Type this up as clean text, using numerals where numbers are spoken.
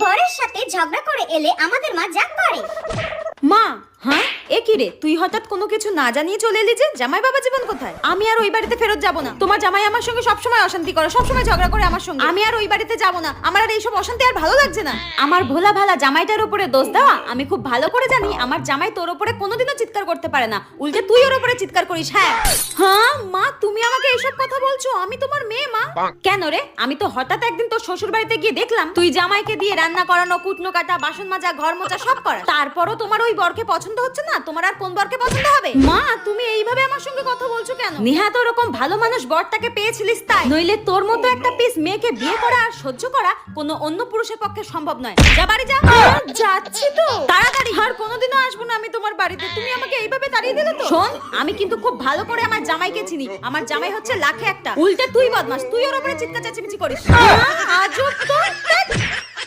বরের সাথে ঝগড়া করে এলে আমাদের মা যা করে। মা, হ্যাঁ এ কি রে, তুই হঠাৎ কোনো কিছু না জানিয়ে চলে এলি যে? জামাই বাবা জীবন কোথায়? আমি আর ওই বাড়িতে ফেরত যাব না। তোমার জামাই আমার সঙ্গে সবসময় অশান্তি করে, সবসময় ঝগড়া করে আমার সঙ্গে। আমি আর ওই বাড়িতে যাব না। আমার আর এইসব অশান্তি আর ভালো লাগছে না। আমার ভোলা ভালা জামাইটার উপরে দোষ দেওয়া আমি খুব ভালো করে জানি। আমার জামাই তোর উপরে কোনোদিনও চিৎকার করতে পারে না, উল্টে তুই ওর উপরে চিৎকার করিস। হ্যাঁ হ্যাঁ মা, তুমি আমাকে এইসব কথা বলছো? আমি তোমার মেয়ে মা। কেন রে? আমি তো হঠাৎ একদিন তোর শ্বশুর বাড়িতে গিয়ে দেখলাম তুই জামাইকে দিয়ে রান্না করানো, কুটনো কাটা, বাসন মাজা, ঘর মোছা সব করা। তারপরও তোমার ওই বরকে পছন্দ হচ্ছে না। তোমার আর কোন বরকে পছন্দ হবে? মা, তুমি এইভাবে আমার সঙ্গে কথা বলছো কেন? নিহাত ওরকম ভালো মানুষ বরটাকে পেয়েছিলিস তাই, নইলে তোর মতো একটা পিস মেয়েকে বিয়ে করা আর সহ্য করা কোনো অন্য পুরুষের পক্ষে সম্ভব নয়। যা বাড়ি যা। যাচ্ছি তো, তাড়াতাড়ি। আর কোনোদিনও আসবো না আমি তোমার বাড়িতে। তুমি আমাকে এইভাবে তাড়িয়ে দিলে তো। শোন, আমি কিন্তু খুব ভালো করে আমার জামাইকে চিনি। আমার জামাই হচ্ছে লাখে একটা, উল্টে তুই বদমাস, তুই ওর উপরে চিৎকার চেঁচামেচি করিস। আজব তো।